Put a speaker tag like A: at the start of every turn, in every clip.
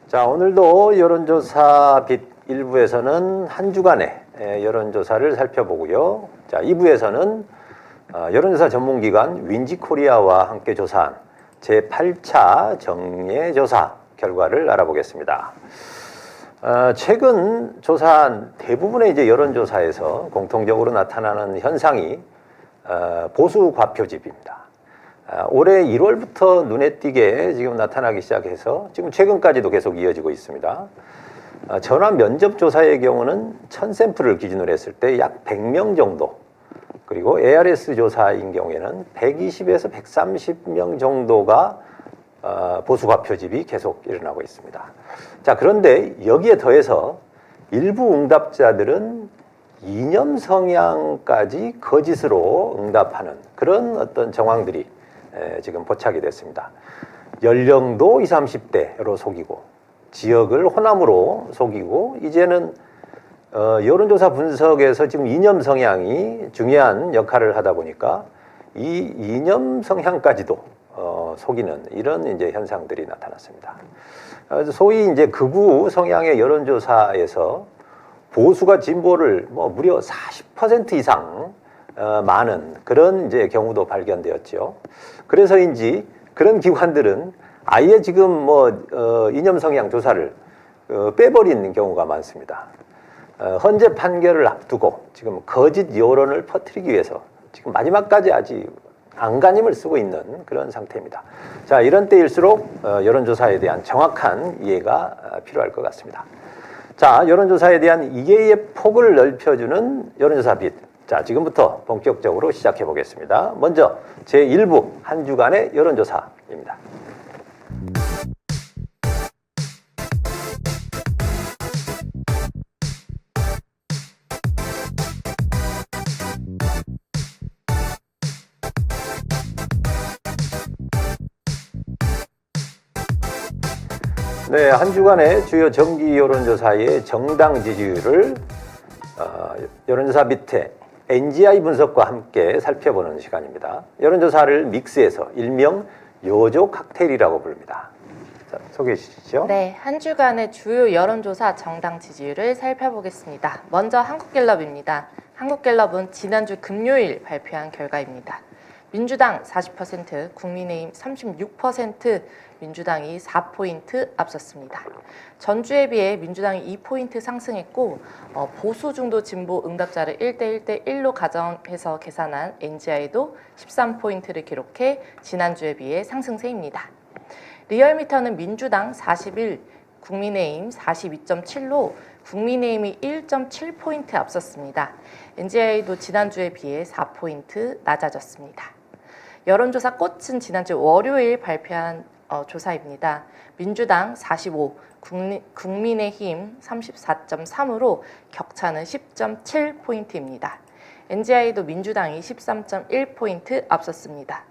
A: 자, 오늘도 여론조사 빛 1부에서는 한 주간의 여론조사를 살펴보고요. 자, 2부에서는 여론조사 전문기관 윈지코리아와 함께 조사한 제8차 정례조사 결과를 알아보겠습니다. 최근 조사한 대부분의 여론조사에서 공통적으로 나타나는 현상이 보수 과표집입니다. 올해 1월부터 눈에 띄게 지금 나타나기 시작해서 지금 최근까지도 계속 이어지고 있습니다. 전화 면접 조사의 경우는 1000샘플을 기준으로 했을 때 약 100명 정도, 그리고 ARS 조사인 경우에는 120에서 130명 정도가 보수 과표집이 계속 일어나고 있습니다. 자, 그런데 여기에 더해서 일부 응답자들은 이념 성향까지 거짓으로 응답하는 그런 어떤 정황들이 지금 포착이 됐습니다. 연령도 20, 30대로 속이고 지역을 호남으로 속이고 이제는 여론조사 분석에서 지금 이념 성향이 중요한 역할을 하다 보니까 이 이념 성향까지도 속이는 이런 현상들이 나타났습니다. 소위 극우 성향의 여론조사에서 보수가 진보를 무려 40% 이상 많은 그런 경우도 발견되었죠. 그래서인지 그런 기관들은 아예 지금 이념 성향 조사를 빼버리는 경우가 많습니다. 헌재 판결을 앞두고 지금 거짓 여론을 퍼뜨리기 위해서 지금 마지막까지 아직 안간힘을 쓰고 있는 그런 상태입니다. 자, 이런 때일수록 여론조사에 대한 정확한 이해가 필요할 것 같습니다. 자, 여론조사에 대한 이해의 폭을 넓혀주는 여론조사 빛. 자, 지금부터 본격적으로 시작해 보겠습니다. 먼저 제1부 한 주간의 여론조사입니다. 네, 한 주간의 주요 정기 여론조사의 정당 지지율을 여론조사 밑에 NGI 분석과 함께 살펴보는 시간입니다. 여론조사를 믹스해서 일명 요조 칵테일이라고 부릅니다. 자, 소개해 주시죠.
B: 네, 한 주간의 주요 여론조사 정당 지지율을 살펴보겠습니다. 먼저 한국갤럽입니다. 한국갤럽은 지난주 금요일 발표한 결과입니다. 민주당 40%, 국민의힘 36%, 민주당이 4포인트 앞섰습니다. 전주에 비해 민주당이 2포인트 상승했고 보수 중도 진보 응답자를 1대1로 가정해서 계산한 NGI도 13포인트를 기록해 지난주에 비해 상승세입니다. 리얼미터는 민주당 41, 국민의힘 42.7로 국민의힘이 1.7포인트 앞섰습니다. NGI도 지난주에 비해 4포인트 낮아졌습니다. 여론조사 꽃은 지난주 월요일 발표한 조사입니다. 민주당 45, 국민의힘 34.3으로 격차는 10.7포인트입니다. NGI도 민주당이 13.1포인트 앞섰습니다.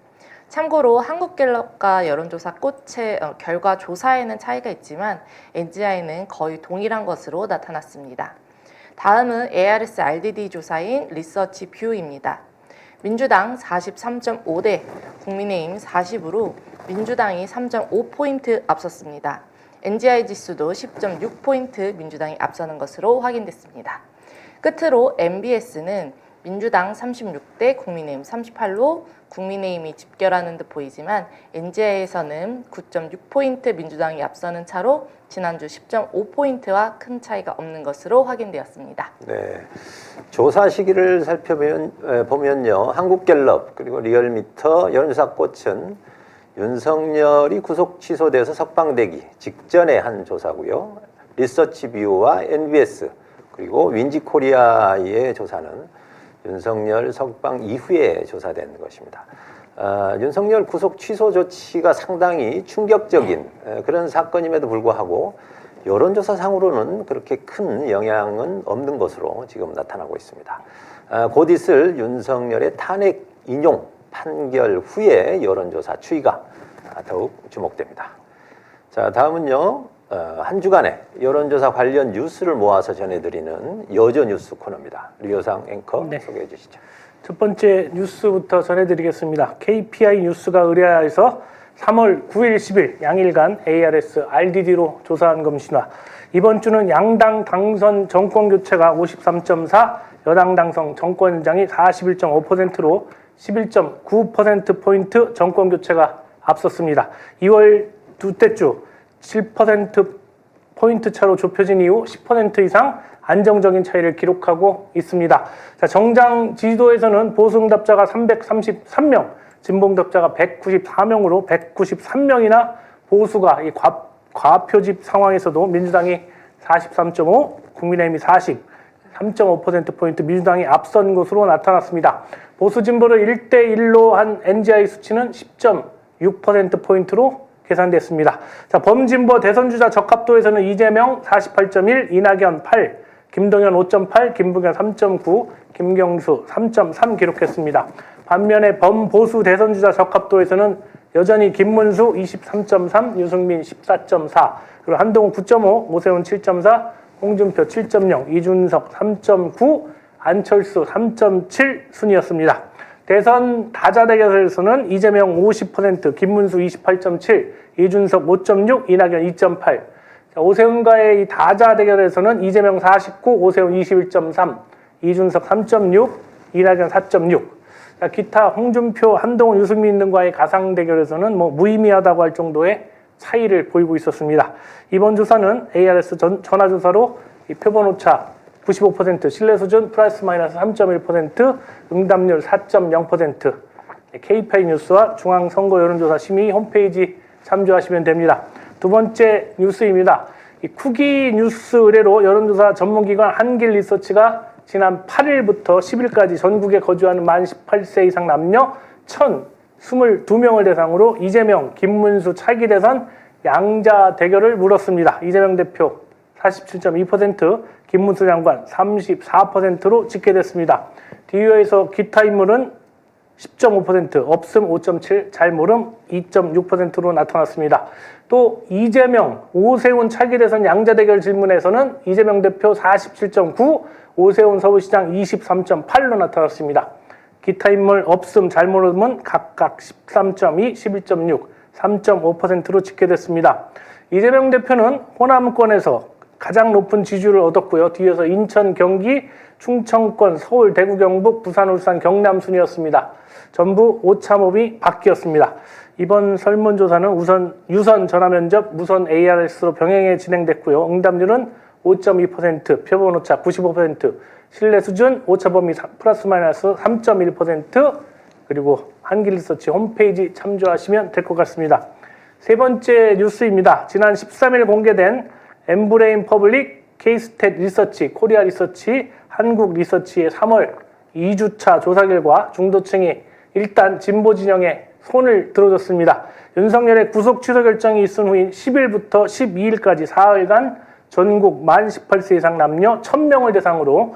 B: 참고로 한국갤럽과 여론조사 꽃의 결과 조사에는 차이가 있지만 NGI는 거의 동일한 것으로 나타났습니다. 다음은 ARS RDD 조사인 리서치 뷰입니다. 민주당 43.5대 국민의힘 40으로 민주당이 3.5포인트 앞섰습니다. NGI 지수도 10.6포인트 민주당이 앞서는 것으로 확인됐습니다. 끝으로 MBS는 민주당 36대 국민의힘 38로 국민의힘이 집결하는 듯 보이지만 NGI에서는 9.6포인트 민주당이 앞서는 차로 지난주 10.5포인트와 큰 차이가 없는 것으로 확인되었습니다.
A: 네, 조사 시기를 살펴보면요, 한국갤럽 그리고 리얼미터 여론조사 꽃은 윤석열이 구속 취소돼서 석방되기 직전에 한 조사고요. 리서치뷰와 NBS 그리고 윈지코리아의 조사는 윤석열 석방 이후에 조사된 것입니다. 윤석열 구속 취소 조치가 상당히 충격적인 그런 사건임에도 불구하고 여론조사상으로는 그렇게 큰 영향은 없는 것으로 지금 나타나고 있습니다. 곧 있을 윤석열의 탄핵 인용 판결 후에 여론조사 추이가 더욱 주목됩니다. 자, 다음은요, 한 주간의 여론조사 관련 뉴스를 모아서 전해드리는 여조 뉴스 코너입니다. 류효상 앵커 소개해 주시죠.
C: 첫 번째 뉴스부터 전해드리겠습니다. KPI 뉴스가 의뢰하여서 3월 9일, 10일 양일간 ARS, RDD로 조사한 것입니다. 이번 주는 양당 당선 정권 교체가 53.4, 여당 당선 정권 연장이 41.5%로 11.9%포인트 정권 교체가 앞섰습니다. 2월 두째 주 7%포인트 차로 좁혀진 이후 10% 이상 안정적인 차이를 기록하고 있습니다. 자, 정당 지지도에서는 보수 응답자가 333명, 진보 응답자가 194명으로 193명이나 보수가 이 과표집 상황에서도 민주당이 43.5, 국민의힘이 40, 3.5%포인트 민주당이 앞선 것으로 나타났습니다. 보수 진보를 1대1로 한 NGI 수치는 10.6%포인트로 계산됐습니다. 자, 범진보 대선주자 적합도에서는 이재명 48.1, 이낙연 8, 김동연 5.8, 김부겸 3.9, 김경수 3.3 기록했습니다. 반면에 범보수 대선주자 적합도에서는 여전히 김문수 23.3, 유승민 14.4, 그리고 한동훈 9.5, 오세훈 7.4, 홍준표 7.0, 이준석 3.9, 안철수 3.7 순이었습니다. 대선 다자대결에서는 이재명 50%, 김문수 28.7, 이준석 5.6, 이낙연 2.8. 오세훈과의 이 다자대결에서는 이재명 49, 오세훈 21.3, 이준석 3.6, 이낙연 4.6. 기타 홍준표, 한동훈, 유승민 등과의 가상대결에서는 무의미하다고 할 정도의 차이를 보이고 있었습니다. 이번 조사는 ARS 전화조사로 이 표본오차 95%, 신뢰수준 플러스 마이너스 3.1%, 응답률 4.0%, K파이 뉴스와 중앙선거 여론조사 심의 홈페이지 참조하시면 됩니다. 두 번째 뉴스입니다. 이 쿠키 뉴스 의뢰로 여론조사 전문기관 한길리서치가 지난 8일부터 10일까지 전국에 거주하는 만 18세 이상 남녀 1,022명을 대상으로 이재명, 김문수 차기 대선 양자 대결을 물었습니다. 이재명 대표 47.2%, 김문수 장관 34%로 집계됐습니다. 뒤에서 기타 인물은 10.5%, 없음 5.7, 잘 모름 2.6%로 나타났습니다. 또 이재명, 오세훈 차기 대선 양자 대결 질문에서는 이재명 대표 47.9, 오세훈 서울시장 23.8로 나타났습니다. 기타 인물 없음, 잘 모름은 각각 13.2, 11.6, 3.5%로 집계됐습니다. 이재명 대표는 호남권에서 가장 높은 지지율을 얻었고요. 뒤에서 인천, 경기, 충청권, 서울, 대구, 경북, 부산, 울산, 경남 순이었습니다. 전부 오차범위 밖이었습니다. 이번 설문조사는 유선 전화면접, 무선 ARS로 병행해 진행됐고요. 응답률은 5.2%, 표본오차 95%, 신뢰 수준 오차범위 플러스 마이너스 3.1%, 그리고 한길리서치 홈페이지 참조하시면 될 것 같습니다. 세 번째 뉴스입니다. 지난 13일 공개된 엠브레인 퍼블릭, K스탯 리서치, 코리아 리서치, 한국 리서치의 3월 2주차 조사 결과 중도층이 일단 진보 진영에 손을 들어줬습니다. 윤석열의 구속 취소 결정이 있은 후인 10일부터 12일까지 4일간 전국 만 18세 이상 남녀 1000명을 대상으로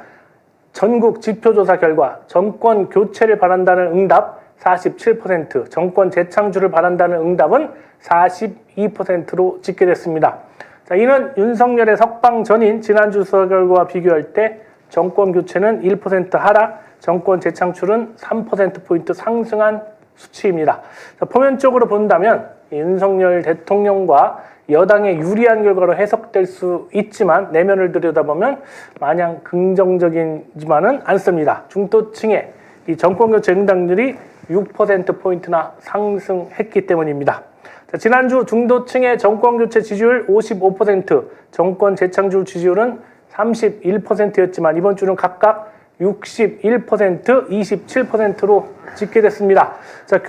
C: 전국 지표조사 결과 정권 교체를 바란다는 응답 47%, 정권 재창출을 바란다는 응답은 42%로 집계됐습니다. 자, 이는 윤석열의 석방 전인 지난주 조사 결과와 비교할 때 정권 교체는 1% 하락, 정권 재창출은 3%포인트 상승한 수치입니다. 자, 표면적으로 본다면 윤석열 대통령과 여당에 유리한 결과로 해석될 수 있지만 내면을 들여다보면 마냥 긍정적이지만은 않습니다. 중도층의 이 정권교체 응답률이 6%포인트나 상승했기 때문입니다. 자, 지난주 중도층의 정권교체 지지율 55%, 정권 재창출 지지율은 31%였지만 이번 주는 각각 61%, 27%로 집계됐습니다. 자,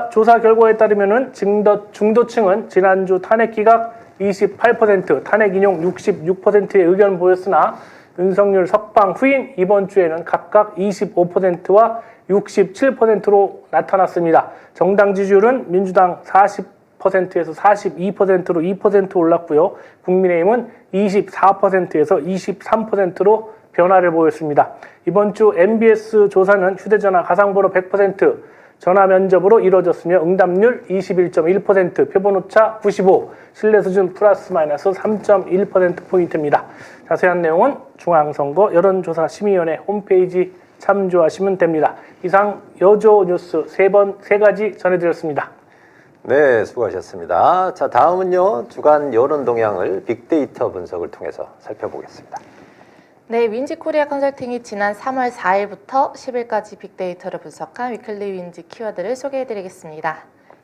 C: 조사 결과에 따르면은 중도층은 지난주 탄핵 기각 28%, 탄핵 인용 66%의 의견을 보였으나 윤석열 석방 후인 이번 주에는 각각 25%와 67%로 나타났습니다. 정당 지지율은 민주당 40%에서 42%로 2% 올랐고요. 국민의힘은 24%에서 23%로 변화를 보였습니다. 이번 주 MBS 조사는 휴대전화 가상번호 100%, 전화 면접으로 이루어졌으며 응답률 21.1%, 표본오차 95, 신뢰 수준 플러스 마이너스 3.1%포인트입니다. 자세한 내용은 중앙선거 여론조사 심의위원회 홈페이지 참조하시면 됩니다. 이상 여조 뉴스 세 가지 전해드렸습니다.
A: 네, 수고하셨습니다. 자, 다음은요, 주간 여론 동향을 빅데이터 분석을 통해서 살펴보겠습니다.
B: 네, 윈지코리아 컨설팅이 지난 3월 4일부터 10일까지 빅데이터를 분석한 위클리 윈지 키워드를 소개해드리겠습니다.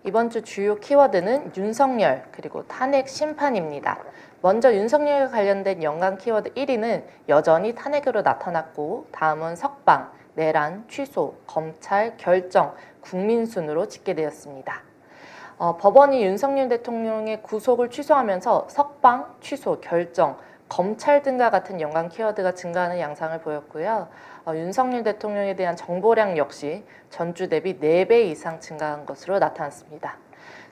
B: 이번 주 주요 키워드는 윤석열 그리고 탄핵 심판입니다. 먼저 윤석열과 관련된 연간 키워드 1위는 여전히 탄핵으로 나타났고, 다음은 석방, 내란, 취소, 검찰, 결정, 국민 순으로 집계되었습니다. 법원이 윤석열 대통령의 구속을 취소하면서 석방, 취소, 결정, 검찰 등과 같은 연관 키워드가 증가하는 양상을 보였고요. 윤석열 대통령에 대한 정보량 역시 전주 대비 4배 이상 증가한 것으로 나타났습니다.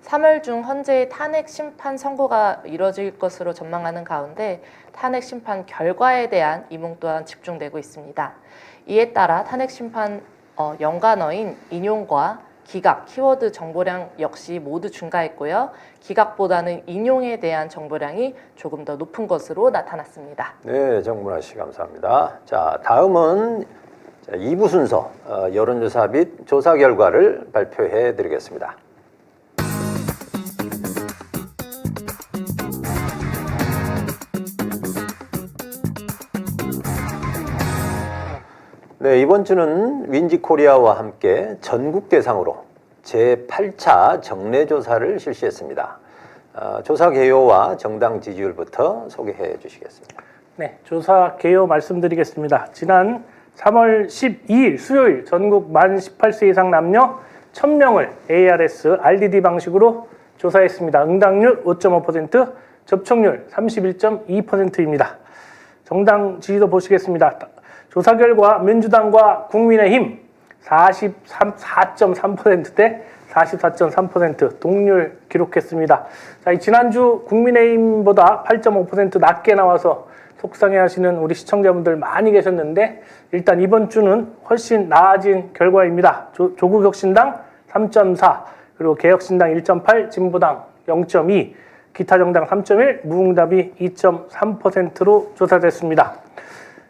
B: 3월 중 헌재의 탄핵 심판 선고가 이뤄질 것으로 전망하는 가운데 탄핵 심판 결과에 대한 이몽 또한 집중되고 있습니다. 이에 따라 탄핵 심판 연관어인 인용과 기각, 키워드 정보량 역시 모두 증가했고요. 기각보다는 인용에 대한 정보량이 조금 더 높은 것으로 나타났습니다.
A: 네, 정문아 씨 감사합니다. 자, 다음은 2부 순서 여론조사 및 조사 결과를 발표해 드리겠습니다. 네, 이번 주는 윈지코리아와 함께 전국 대상으로 제8차 정례조사를 실시했습니다. 조사 개요와 정당 지지율부터 소개해 주시겠습니다.
C: 네, 조사 개요 말씀드리겠습니다. 지난 3월 12일 수요일 전국 만 18세 이상 남녀 1000명을 ARS, RDD 방식으로 조사했습니다. 응답률 5.5%, 접촉률 31.2%입니다. 정당 지지도 보시겠습니다. 조사 결과 민주당과 국민의힘 44.3%대 44.3% 동률 기록했습니다. 자, 지난주 국민의힘보다 8.5% 낮게 나와서 속상해하시는 우리 시청자분들 많이 계셨는데, 일단 이번 주는 훨씬 나아진 결과입니다. 조국혁신당 3.4, 그리고 개혁신당 1.8, 진보당 0.2, 기타 정당 3.1, 무응답이 2.3%로 조사됐습니다.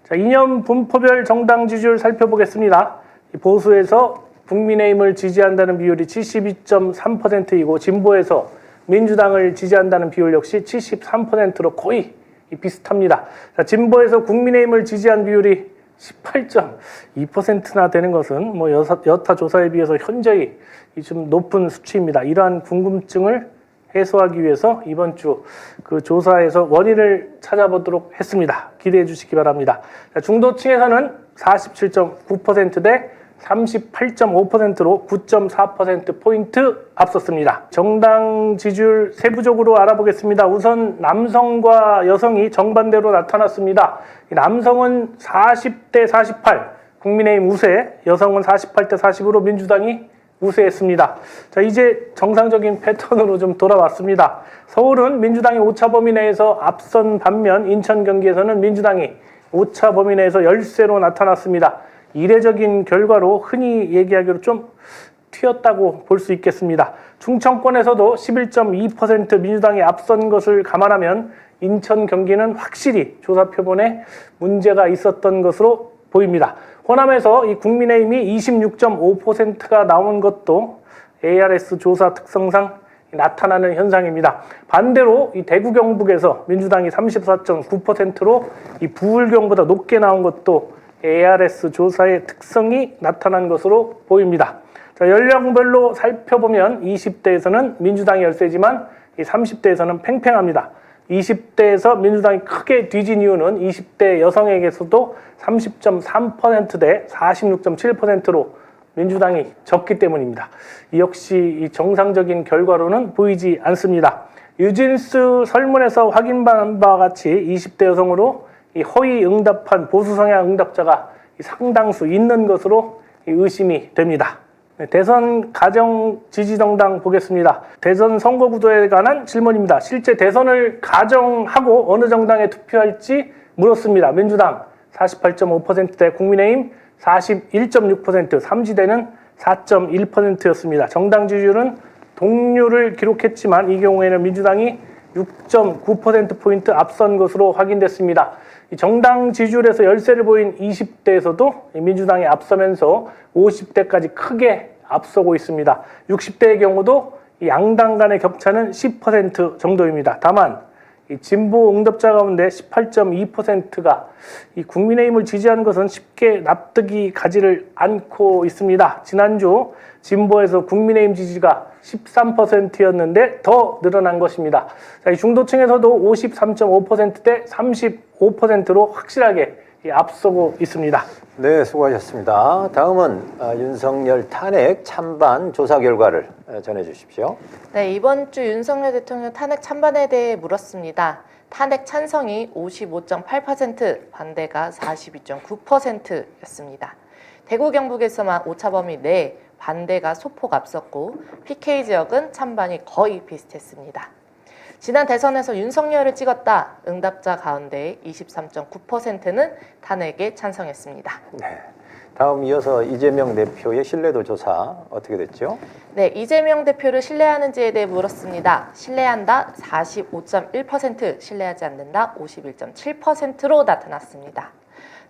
C: 자, 이념 분포별 정당 지지율 살펴보겠습니다. 보수에서 국민의힘을 지지한다는 비율이 72.3%이고 진보에서 민주당을 지지한다는 비율 역시 73%로 거의 비슷합니다. 자, 진보에서 국민의힘을 지지한 비율이 18.2%나 되는 것은 뭐 여타 조사에 비해서 현저히 좀 높은 수치입니다. 이러한 궁금증을 해소하기 위해서 이번 주 그 조사에서 원인을 찾아보도록 했습니다. 기대해 주시기 바랍니다. 중도층에서는 47.9%대 38.5%로 9.4%포인트 앞섰습니다. 정당 지지율 세부적으로 알아보겠습니다. 우선 남성과 여성이 정반대로 나타났습니다. 남성은 40대 48, 국민의힘 우세, 여성은 48대 40으로 민주당이 우세했습니다. 자, 이제 정상적인 패턴으로 좀 돌아왔습니다. 서울은 민주당이 오차 범위 내에서 앞선 반면 인천, 경기에서는 민주당이 오차 범위 내에서 열세로 나타났습니다. 이례적인 결과로 흔히 얘기하기로 좀 튀었다고 볼 수 있겠습니다. 충청권에서도 11.2% 민주당이 앞선 것을 감안하면 인천, 경기는 확실히 조사 표본에 문제가 있었던 것으로 보입니다. 호남에서 이 국민의힘이 26.5%가 나온 것도 ARS 조사 특성상 나타나는 현상입니다. 반대로 이 대구, 경북에서 민주당이 34.9%로 이 부울경보다 높게 나온 것도 ARS 조사의 특성이 나타난 것으로 보입니다. 자, 연령별로 살펴보면 20대에서는 민주당이 열세지만 이 30대에서는 팽팽합니다. 20대에서 민주당이 크게 뒤진 이유는 20대 여성에게서도 30.3%대 46.7%로 민주당이 적기 때문입니다. 이 역시 이 정상적인 결과로는 보이지 않습니다. 유진스 설문에서 확인한 바와 같이 20대 여성으로 이 허위 응답한 보수 성향 응답자가 상당수 있는 것으로 의심이 됩니다. 대선 가정 지지 정당 보겠습니다. 대선 선거 구도에 관한 질문입니다. 실제 대선을 가정하고 어느 정당에 투표할지 물었습니다. 민주당 48.5%대, 국민의힘 41.6%, 삼지대는 4.1%였습니다. 정당 지지율은 동률을 기록했지만 이 경우에는 민주당이 6.9%포인트 앞선 것으로 확인됐습니다. 정당 지지율에서 열세를 보인 20대에서도 민주당이 앞서면서 50대까지 크게 앞서고 있습니다. 60대의 경우도 이 양당 간의 격차는 10% 정도입니다. 다만 이 진보 응답자 가운데 18.2%가 이 국민의힘을 지지하는 것은 쉽게 납득이 가지를 않고 있습니다. 지난주 진보에서 국민의힘 지지가 13%였는데 더 늘어난 것입니다. 자, 이 중도층에서도 53.5%대 35%로 확실하게 앞서고 있습니다.
A: 네, 수고하셨습니다. 다음은 윤석열 탄핵 찬반 조사 결과를 전해 주십시오.
B: 네, 이번 주 윤석열 대통령 탄핵 찬반에 대해 물었습니다. 탄핵 찬성이 55.8%, 반대가 42.9%였습니다. 대구 경북에서만 오차범위 내 반대가 소폭 앞섰고 PK 지역은 찬반이 거의 비슷했습니다. 지난 대선에서 윤석열을 찍었다. 응답자 가운데 23.9%는 탄핵에 찬성했습니다.
A: 네. 다음 이어서 이재명 대표의 신뢰도 조사 어떻게 됐죠?
B: 네, 이재명 대표를 신뢰하는지에 대해 물었습니다. 신뢰한다 45.1%, 신뢰하지 않는다 51.7%로 나타났습니다.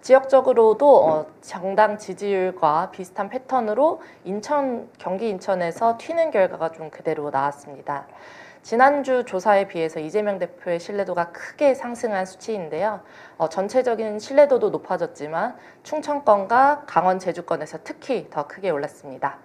B: 지역적으로도 정당 지지율과 비슷한 패턴으로 경기 인천에서 튀는 결과가 좀 그대로 나왔습니다. 지난주 조사에 비해서 이재명 대표의 신뢰도가 크게 상승한 수치인데요. 전체적인 신뢰도도 높아졌지만 충청권과 강원 제주권에서 특히 더 크게 올랐습니다.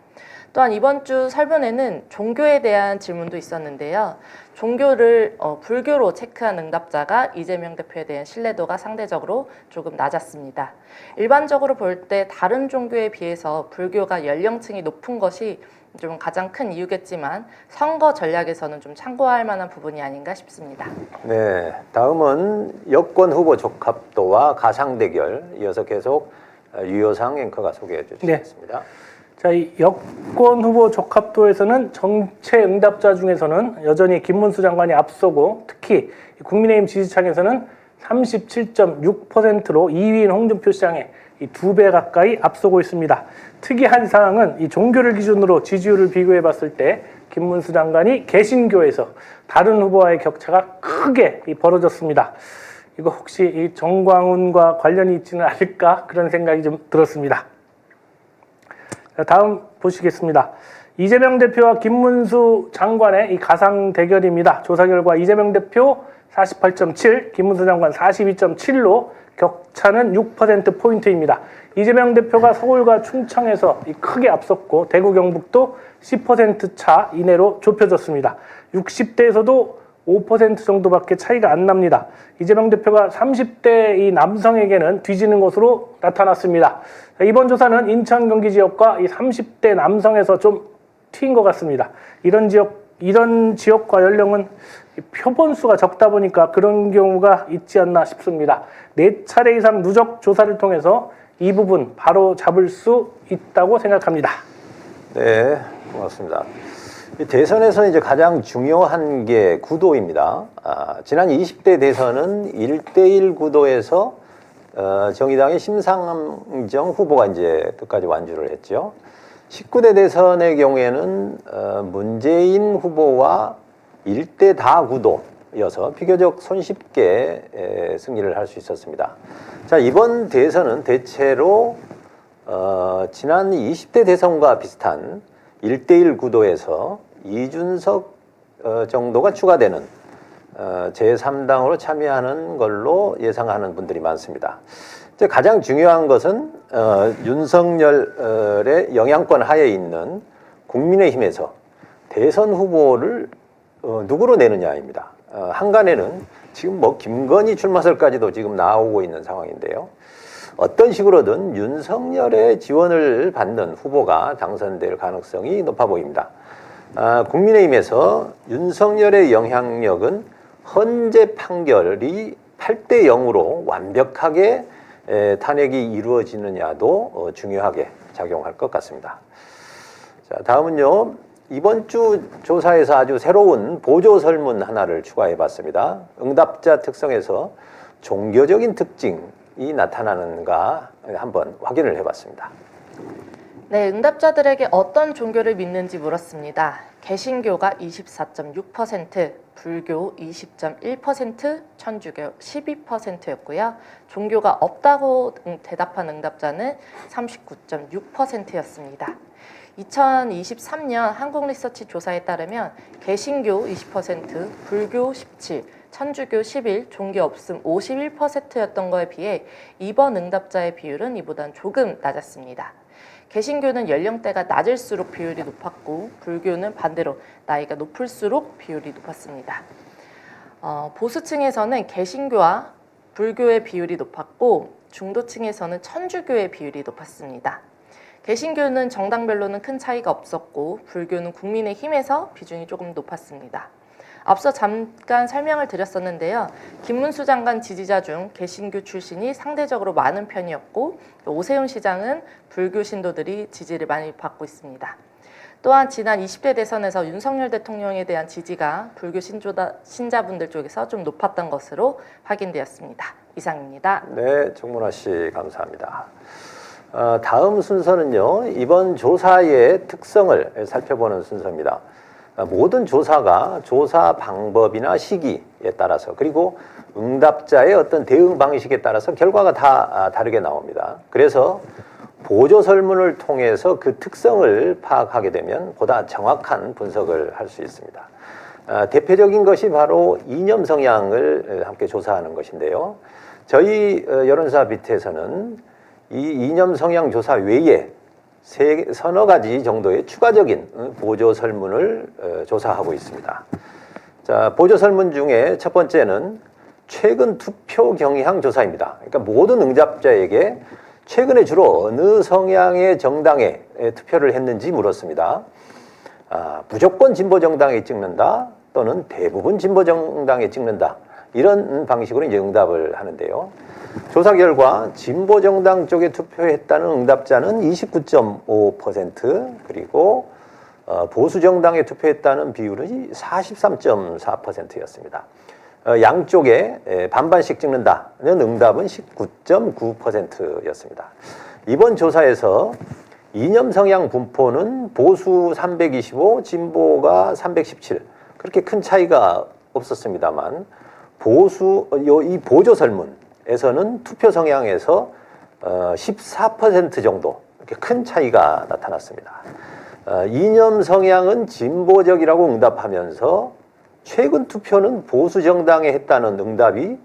B: 또한 이번 주 설문에는 종교에 대한 질문도 있었는데요. 종교를 불교로 체크한 응답자가 이재명 대표에 대한 신뢰도가 상대적으로 조금 낮았습니다. 일반적으로 볼 때 다른 종교에 비해서 불교가 연령층이 높은 것이 좀 가장 큰 이유겠지만 선거 전략에서는 좀 참고할 만한 부분이 아닌가 싶습니다.
A: 네, 다음은 여권 후보 적합도와 가상 대결 이어서 계속 유효상 앵커가 소개해 주시겠습니다.
C: 자, 이 여권 후보 적합도에서는 전체 응답자 중에서는 여전히 김문수 장관이 앞서고 특히 국민의힘 지지층에서는 37.6%로 2위인 홍준표 시장에 이 2배 가까이 앞서고 있습니다. 특이한 사항은 이 종교를 기준으로 지지율을 비교해 봤을 때 김문수 장관이 개신교에서 다른 후보와의 격차가 크게 벌어졌습니다. 이거 혹시 이 정광훈과 관련이 있지는 않을까 그런 생각이 좀 들었습니다. 자, 다음 보시겠습니다. 이재명 대표와 김문수 장관의 이 가상 대결입니다. 조사 결과 이재명 대표 48.7, 김문수 장관 42.7로 격차는 6%포인트입니다. 이재명 대표가 서울과 충청에서 크게 앞섰고 대구 경북도 10%차 이내로 좁혀졌습니다. 60대에서도 5% 정도밖에 차이가 안 납니다. 이재명 대표가 30대 이 남성에게는 뒤지는 것으로 나타났습니다. 이번 조사는 인천 경기 지역과 이 30대 남성에서 좀 튀인 것 같습니다. 이런 지역과 연령은 표본수가 적다 보니까 그런 경우가 있지 않나 싶습니다. 4차례 이상 누적 조사를 통해서 이 부분 바로 잡을 수 있다고 생각합니다.
A: 네, 고맙습니다. 대선에서 이제 가장 중요한 게 구도입니다. 지난 20대 대선은 1대1 구도에서 정의당의 심상정 후보가 이제 끝까지 완주를 했죠. 19대 대선의 경우에는 문재인 후보와 1대 다 구도여서 비교적 손쉽게 승리를 할 수 있었습니다. 자, 이번 대선은 대체로 지난 20대 대선과 비슷한 1대1 구도에서 이준석 정도가 추가되는 제3당으로 참여하는 걸로 예상하는 분들이 많습니다. 이제 가장 중요한 것은 윤석열의 영향권 하에 있는 국민의힘에서 대선 후보를 누구로 내느냐입니다. 한간에는 지금 뭐 김건희 출마설까지도 지금 나오고 있는 상황인데요. 어떤 식으로든 윤석열의 지원을 받는 후보가 당선될 가능성이 높아 보입니다. 국민의힘에서 윤석열의 영향력은 헌재 판결이 8대 0으로 완벽하게 탄핵이 이루어지느냐도 중요하게 작용할 것 같습니다. 자, 다음은요. 이번 주 조사에서 아주 새로운 보조 설문 하나를 추가해 봤습니다. 응답자 특성에서 종교적인 특징이 나타나는가 한번 확인을 해 봤습니다.
B: 네, 응답자들에게 어떤 종교를 믿는지 물었습니다. 개신교가 24.6%, 불교 20.1%, 천주교 12%였고요. 종교가 없다고 대답한 응답자는 39.6%였습니다. 2023년 한국리서치 조사에 따르면 개신교 20%, 불교 17%, 천주교 11, 종교 없음 51%였던 거에 비해 이번 응답자의 비율은 이보단 조금 낮았습니다. 개신교는 연령대가 낮을수록 비율이 높았고 불교는 반대로 나이가 높을수록 비율이 높았습니다. 보수층에서는 개신교와 불교의 비율이 높았고 중도층에서는 천주교의 비율이 높았습니다. 개신교는 정당별로는 큰 차이가 없었고 불교는 국민의힘에서 비중이 조금 높았습니다. 앞서 잠깐 설명을 드렸었는데요. 김문수 장관 지지자 중 개신교 출신이 상대적으로 많은 편이었고 오세훈 시장은 불교 신도들이 지지를 많이 받고 있습니다. 또한 지난 20대 대선에서 윤석열 대통령에 대한 지지가 불교 신자분들 쪽에서 좀 높았던 것으로 확인되었습니다. 이상입니다.
A: 네, 정문화 씨 감사합니다. 다음 순서는요, 이번 조사의 특성을 살펴보는 순서입니다. 모든 조사가 조사 방법이나 시기에 따라서 그리고 응답자의 어떤 대응 방식에 따라서 결과가 다 다르게 나옵니다. 그래서 보조 설문을 통해서 그 특성을 파악하게 되면 보다 정확한 분석을 할 수 있습니다. 대표적인 것이 바로 이념 성향을 함께 조사하는 것인데요. 저희 여론조사 비트에서는 이 이념 성향 조사 외에 서너 가지 정도의 추가적인 보조 설문을 조사하고 있습니다. 자, 보조 설문 중에 첫 번째는 최근 투표 경향 조사입니다. 그러니까 모든 응답자에게 최근에 주로 어느 성향의 정당에 투표를 했는지 물었습니다. 무조건 진보 정당에 찍는다 또는 대부분 진보 정당에 찍는다 이런 방식으로 이제 응답을 하는데요. 조사 결과 진보 정당 쪽에 투표했다는 응답자는 29.5% 그리고 보수 정당에 투표했다는 비율은 43.4%였습니다. 양쪽에 반반씩 찍는다는 응답은 19.9%였습니다. 이번 조사에서 이념 성향 분포는 보수 325, 진보가 317 그렇게 큰 차이가 없었습니다만 이 보조 설문에서는 투표 성향에서 14% 정도 이렇게 큰 차이가 나타났습니다. 이념 성향은 진보적이라고 응답하면서 최근 투표는 보수 정당에 했다는 응답이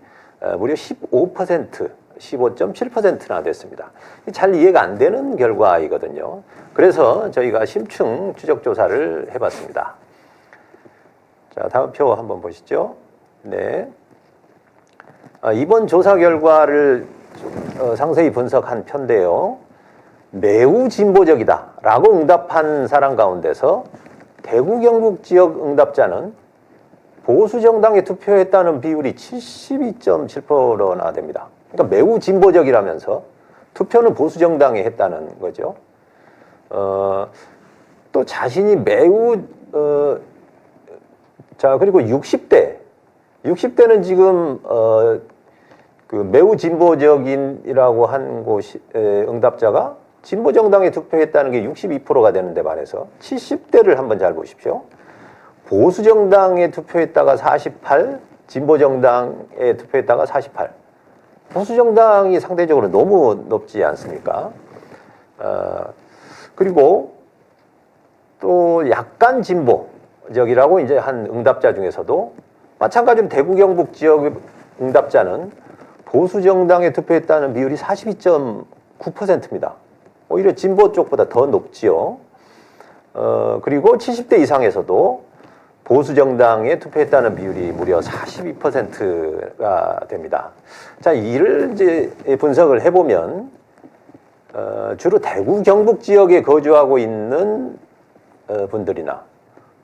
A: 무려 15%, 15.7%나 됐습니다. 잘 이해가 안 되는 결과이거든요. 그래서 저희가 심층 추적 조사를 해봤습니다. 자, 다음 표 한번 보시죠. 네. 이번 조사 결과를 좀 상세히 분석한 편인데요. 매우 진보적이다라고 응답한 사람 가운데서 대구 경북 지역 응답자는 보수 정당에 투표했다는 비율이 72.7%나 됩니다. 그러니까 매우 진보적이라면서 투표는 보수 정당에 했다는 거죠. 또 자신이 매우 자, 그리고 60대는 지금 그 매우 진보적인이라고 한 곳이 응답자가 진보 정당에 투표했다는 게 62%가 되는데 반해서 70대를 한번 잘 보십시오. 보수 정당에 투표했다가 48, 진보 정당에 투표했다가 48. 보수 정당이 상대적으로 너무 높지 않습니까? 그리고 또 약간 진보적이라고 이제 한 응답자 중에서도 마찬가지로 대구 경북 지역 응답자는 보수 정당에 투표했다는 비율이 42.9%입니다. 오히려 진보 쪽보다 더 높지요. 그리고 70대 이상에서도 보수 정당에 투표했다는 비율이 무려 42%가 됩니다. 자, 이를 이제 분석을 해보면 주로 대구 경북 지역에 거주하고 있는 분들이나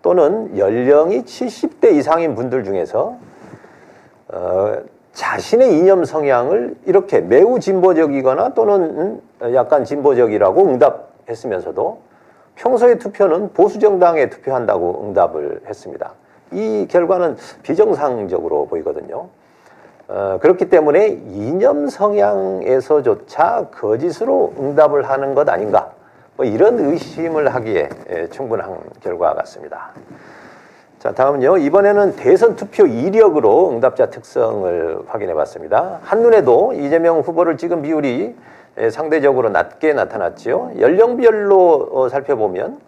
A: 또는 연령이 70대 이상인 분들 중에서 자신의 이념 성향을 이렇게 매우 진보적이거나 또는 약간 진보적이라고 응답했으면서도 평소에 투표는 보수 정당에 투표한다고 응답을 했습니다. 이 결과는 비정상적으로 보이거든요. 그렇기 때문에 이념 성향에서조차 거짓으로 응답을 하는 것 아닌가, 뭐 이런 의심을 하기에 충분한 결과 같습니다. 자, 다음은요. 이번에는 대선 투표 이력으로 응답자 특성을 확인해 봤습니다. 한눈에도 이재명 후보를 찍은 비율이 상대적으로 낮게 나타났지요. 연령별로 살펴보면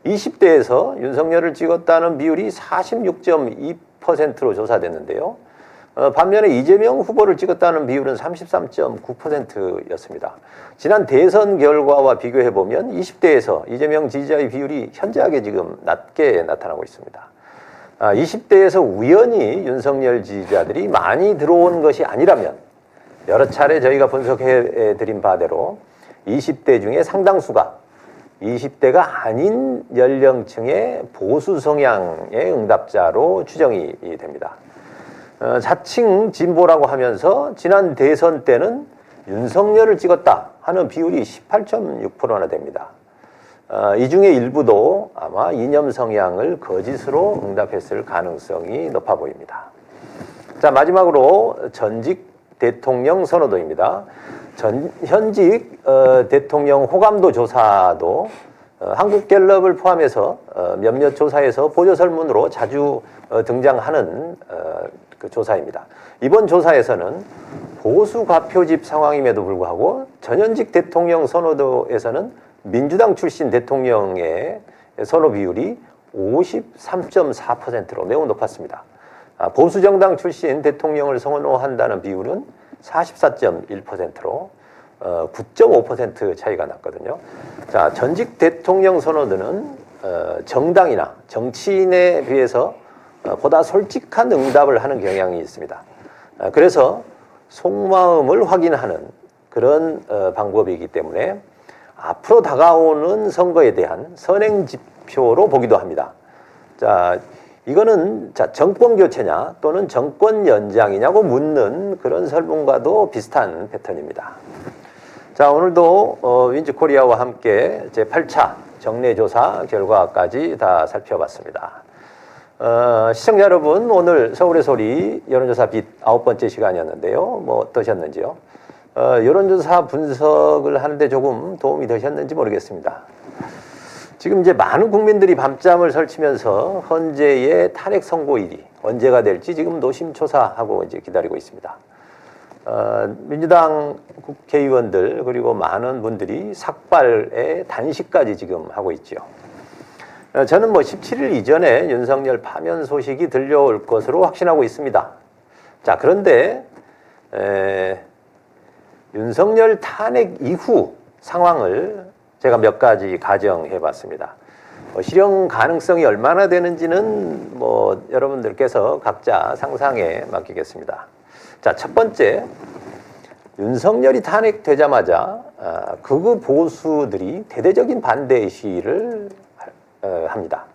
A: 20대에서 윤석열을 찍었다는 비율이 46.2%로 조사됐는데요. 반면에 이재명 후보를 찍었다는 비율은 33.9%였습니다. 지난 대선 결과와 비교해보면 20대에서 이재명 지지자의 비율이 현저하게 지금 낮게 나타나고 있습니다. 20대에서 우연히 윤석열 지지자들이 많이 들어온 것이 아니라면 여러 차례 저희가 분석해 드린 바대로 20대 중에 상당수가 20대가 아닌 연령층의 보수 성향의 응답자로 추정이 됩니다. 자칭 진보라고 하면서 지난 대선 때는 윤석열을 찍었다 하는 비율이 18.6%나 됩니다. 이 중에 일부도 아마 이념 성향을 거짓으로 응답했을 가능성이 높아 보입니다. 자, 마지막으로 전직 대통령 선호도입니다. 현직 대통령 호감도 조사도 한국갤럽을 포함해서 몇몇 조사에서 보조설문으로 자주 등장하는 그 조사입니다. 이번 조사에서는 보수 과표집 상황임에도 불구하고 전현직 대통령 선호도에서는 민주당 출신 대통령의 선호 비율이 53.4%로 매우 높았습니다. 보수 정당 출신 대통령을 선호한다는 비율은 44.1%로 9.5% 차이가 났거든요. 자, 전직 대통령 선호도는 정당이나 정치인에 비해서 보다 솔직한 응답을 하는 경향이 있습니다. 그래서 속마음을 확인하는 그런 방법이기 때문에 앞으로 다가오는 선거에 대한 선행 지표로 보기도 합니다. 자, 이거는 정권 교체냐 또는 정권 연장이냐고 묻는 그런 설문과도 비슷한 패턴입니다. 자, 오늘도 윈지코리아와 함께 제8차 정례조사 결과까지 다 살펴봤습니다. 시청자 여러분, 오늘 서울의 소리 여론조사 빛 9번째 시간이었는데요. 뭐 어떠셨는지요? 여론조사 분석을 하는데 조금 도움이 되셨는지 모르겠습니다. 지금 이제 많은 국민들이 밤잠을 설치면서 헌재의 탄핵 선고일이 언제가 될지 지금 노심초사하고 이제 기다리고 있습니다. 민주당 국회의원들 그리고 많은 분들이 삭발의 단식까지 지금 하고 있죠. 저는 뭐 17일 이전에 윤석열 파면 소식이 들려올 것으로 확신하고 있습니다. 자, 그런데 윤석열 탄핵 이후 상황을 제가 몇 가지 가정해 봤습니다. 실현 가능성이 얼마나 되는지는 뭐 여러분들께서 각자 상상에 맡기겠습니다. 자, 첫 번째, 윤석열이 탄핵되자마자 극우 보수들이 대대적인 반대 시위를 합니다.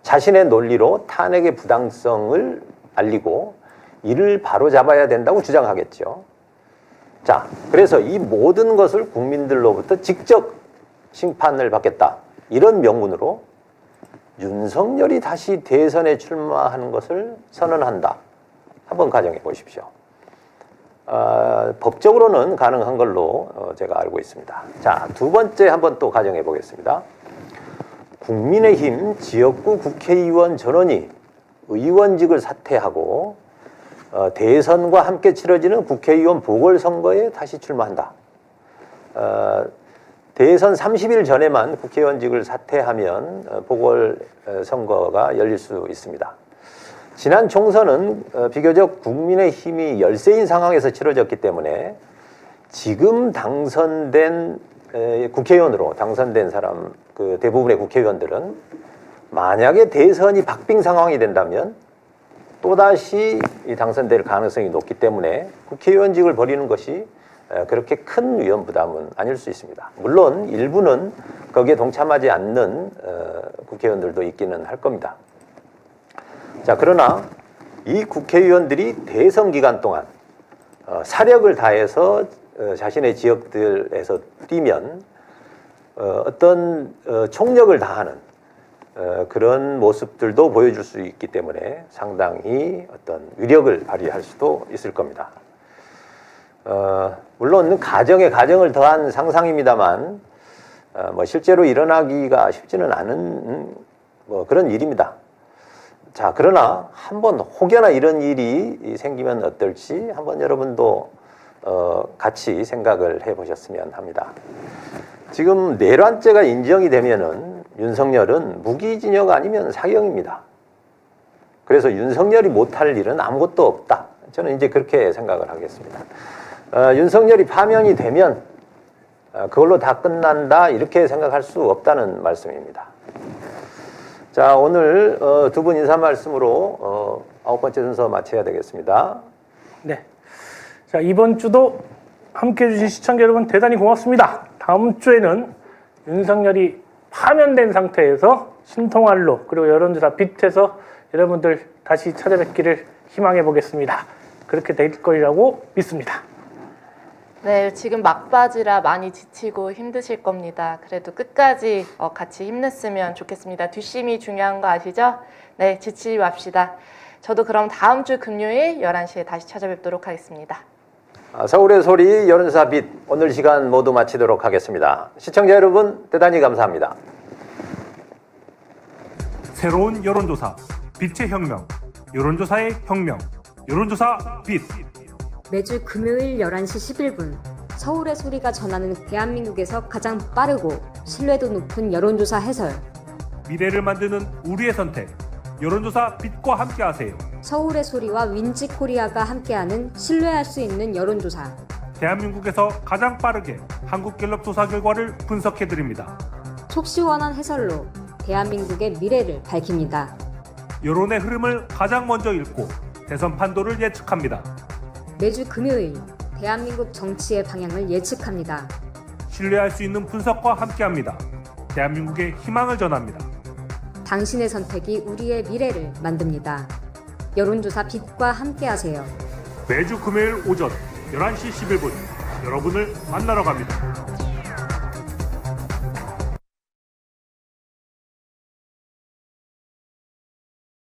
A: 자신의 논리로 탄핵의 부당성을 알리고 이를 바로잡아야 된다고 주장하겠죠. 자, 그래서 이 모든 것을 국민들로부터 직접 심판을 받겠다. 이런 명분으로 윤석열이 다시 대선에 출마하는 것을 선언한다. 한번 가정해 보십시오. 법적으로는 가능한 걸로 제가 알고 있습니다. 자, 두 번째 한번 또 가정해 보겠습니다. 국민의힘 지역구 국회의원 전원이 의원직을 사퇴하고 대선과 함께 치러지는 국회의원 보궐선거에 다시 출마한다. 대선 30일 전에만 국회의원직을 사퇴하면 보궐선거가 열릴 수 있습니다. 지난 총선은 비교적 국민의힘이 열세인 상황에서 치러졌기 때문에 지금 당선된 국회의원으로 당선된 사람 그 대부분의 국회의원들은 만약에 대선이 박빙 상황이 된다면 또다시 당선될 가능성이 높기 때문에 국회의원직을 버리는 것이 그렇게 큰 위험 부담은 아닐 수 있습니다. 물론 일부는 거기에 동참하지 않는 국회의원들도 있기는 할 겁니다. 자, 그러나 이 국회의원들이 대선 기간 동안 사력을 다해서 자신의 지역들에서 뛰면 어떤 총력을 다하는 그런 모습들도 보여줄 수 있기 때문에 상당히 어떤 위력을 발휘할 수도 있을 겁니다. 물론 가정에 가정을 더한 상상입니다만 뭐 실제로 일어나기가 쉽지는 않은 뭐 그런 일입니다. 자, 그러나 한번 혹여나 이런 일이 생기면 어떨지 한번 여러분도 같이 생각을 해보셨으면 합니다. 지금 내란죄가 인정이 되면은 윤석열은 무기징역 아니면 사형입니다. 그래서 윤석열이 못할 일은 아무것도 없다. 저는 이제 그렇게 생각을 하겠습니다. 윤석열이 파면이 되면 그걸로 다 끝난다 이렇게 생각할 수 없다는 말씀입니다. 자, 오늘 두 분 인사 말씀으로 9번째 순서 마쳐야 되겠습니다.
C: 네. 자, 이번 주도 함께 해주신 시청자 여러분 대단히 고맙습니다. 다음 주에는 윤석열이 파면된 상태에서 신통할로 그리고 여론조사 빛에서 여러분들 다시 찾아뵙기를 희망해 보겠습니다. 그렇게 될 거라고 믿습니다.
B: 네, 지금 막바지라 많이 지치고 힘드실 겁니다. 그래도 끝까지 같이 힘냈으면 좋겠습니다. 뒷심이 중요한 거 아시죠? 네, 지치지 맙시다. 저도 그럼 다음 주 금요일 11시에 다시 찾아뵙도록 하겠습니다.
A: 서울의 소리 여론조사 빛 오늘 시간 모두 마치도록 하겠습니다. 시청자 여러분 대단히 감사합니다.
D: 새로운 여론조사, 빛의 혁명, 여론조사의 혁명, 여론조사 빛.
E: 매주 금요일 11시 11분 서울의 소리가 전하는 대한민국에서 가장 빠르고 신뢰도 높은 여론조사 해설.
D: 미래를 만드는 우리의 선택, 여론조사 빛과 함께하세요.
E: 서울의 소리와 윈지코리아가 함께하는 신뢰할 수 있는 여론조사.
D: 대한민국에서 가장 빠르게 한국갤럽 조사 결과를 분석해드립니다.
E: 속 시원한 해설로 대한민국의 미래를 밝힙니다.
D: 여론의 흐름을 가장 먼저 읽고 대선 판도를 예측합니다.
E: 매주 금요일 대한민국 정치의 방향을 예측합니다.
D: 신뢰할 수 있는 분석과 함께합니다. 대한민국의 희망을 전합니다.
E: 당신의 선택이 우리의 미래를 만듭니다. 여론조사 빛과 함께하세요.
D: 매주 금요일 오전 11시 11분 여러분을 만나러 갑니다.